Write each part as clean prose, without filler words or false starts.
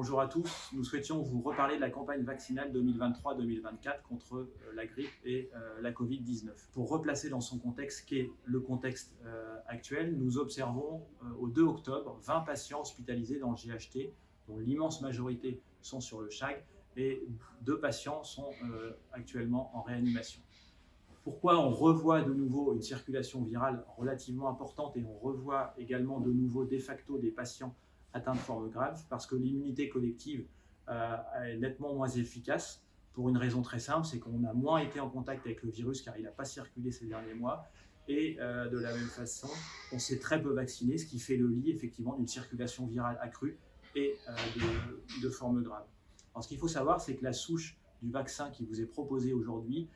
Bonjour à tous, nous souhaitions vous reparler de la campagne vaccinale 2023-2024 contre la grippe et la Covid-19. Pour replacer dans son contexte, qui est le contexte actuel, nous observons au 2 octobre 20 patients hospitalisés dans le GHT, dont l'immense majorité sont sur le CHAG, et 2 patients sont actuellement en réanimation. Pourquoi on revoit de nouveau une circulation virale relativement importante et on revoit également de nouveau de facto des patients atteints de formes graves? Parce que l'immunité collective est nettement moins efficace pour une raison très simple, c'est qu'on a moins été en contact avec le virus car il n'a pas circulé ces derniers mois et de la même façon, on s'est très peu vacciné, ce qui fait le lit effectivement d'une circulation virale accrue et de formes graves. Alors ce qu'il faut savoir, c'est que la souche du vaccin qui vous est proposé aujourd'hui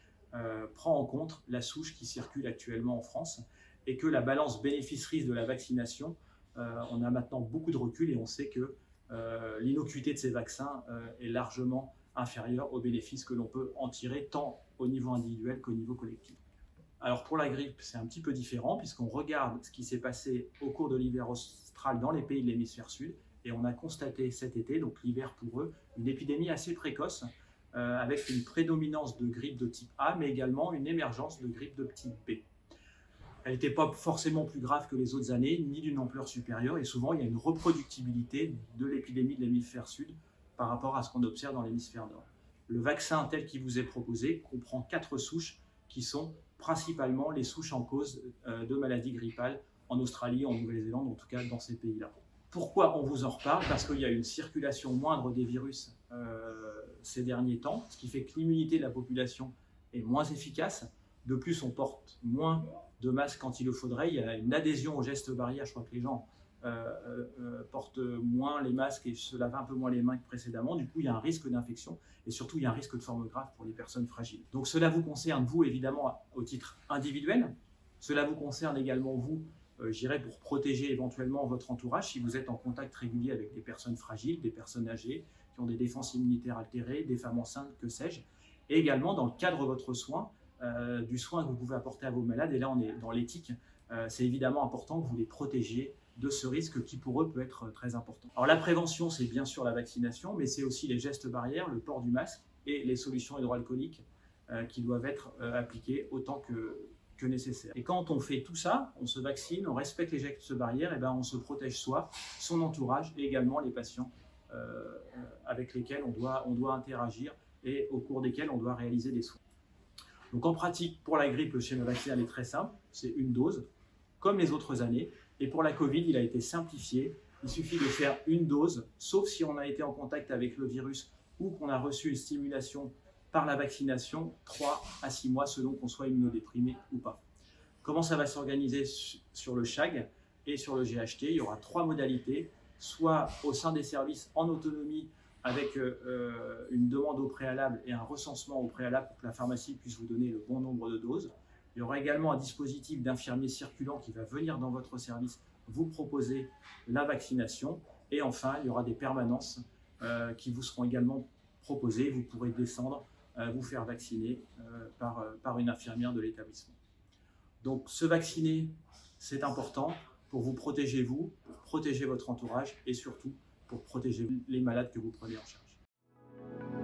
prend en compte la souche qui circule actuellement en France et que la balance bénéfice-risque de la vaccination, on a maintenant beaucoup de recul et on sait que l'innocuité de ces vaccins est largement inférieure aux bénéfices que l'on peut en tirer tant au niveau individuel qu'au niveau collectif. Alors pour la grippe, c'est un petit peu différent puisqu'on regarde ce qui s'est passé au cours de l'hiver austral dans les pays de l'hémisphère sud et on a constaté cet été, donc l'hiver pour eux, une épidémie assez précoce avec une prédominance de grippe de type A, mais également une émergence de grippe de type B. Elle n'était pas forcément plus grave que les autres années, ni d'une ampleur supérieure, et souvent il y a une reproductibilité de l'épidémie de l'hémisphère sud par rapport à ce qu'on observe dans l'hémisphère nord. Le vaccin tel qu'il vous est proposé comprend 4 souches qui sont principalement les souches en cause de maladies grippales en Australie, en Nouvelle-Zélande, en tout cas dans ces pays-là. Pourquoi on vous en reparle? Parce qu'il y a une circulation moindre des virus ces derniers temps, ce qui fait que l'immunité de la population est moins efficace. De plus, on porte moins de masques quand il le faudrait. Il y a une adhésion aux gestes barrières. Je crois que les gens portent moins les masques et se lavent un peu moins les mains que précédemment. Du coup, il y a un risque d'infection et surtout, il y a un risque de forme grave pour les personnes fragiles. Donc, cela vous concerne, vous, évidemment, au titre individuel. Cela vous concerne également, vous, j'irais pour protéger éventuellement votre entourage si vous êtes en contact régulier avec des personnes fragiles, des personnes âgées, qui ont des défenses immunitaires altérées, des femmes enceintes, que sais-je. Et également dans le cadre de votre soin, du soin que vous pouvez apporter à vos malades, et là on est dans l'éthique, c'est évidemment important que vous les protégiez de ce risque qui pour eux peut être très important. Alors la prévention, c'est bien sûr la vaccination, mais c'est aussi les gestes barrières, le port du masque et les solutions hydroalcooliques qui doivent être appliquées autant que nécessaire. Et quand on fait tout ça, on se vaccine, on respecte les gestes barrières, et ben on se protège soi, son entourage et également les patients avec lesquels on doit interagir et au cours desquels on doit réaliser des soins. Donc en pratique, pour la grippe, le schéma vaccinal est très simple, c'est une dose, comme les autres années. Et pour la Covid, il a été simplifié. Il suffit de faire une dose, sauf si on a été en contact avec le virus ou qu'on a reçu une stimulation par la vaccination, 3 à 6 mois selon qu'on soit immunodéprimé ou pas. Comment ça va s'organiser sur le CHAG et sur le GHT? Il y aura 3 modalités, soit au sein des services en autonomie avec une demande au préalable et un recensement au préalable pour que la pharmacie puisse vous donner le bon nombre de doses. Il y aura également un dispositif d'infirmier circulant qui va venir dans votre service vous proposer la vaccination. Et enfin, il y aura des permanences qui vous seront également proposées. Vous pourrez descendre, vous faire vacciner par une infirmière de l'établissement. Donc se vacciner, c'est important pour vous protéger vous, pour protéger votre entourage et surtout pour protéger les malades que vous prenez en charge.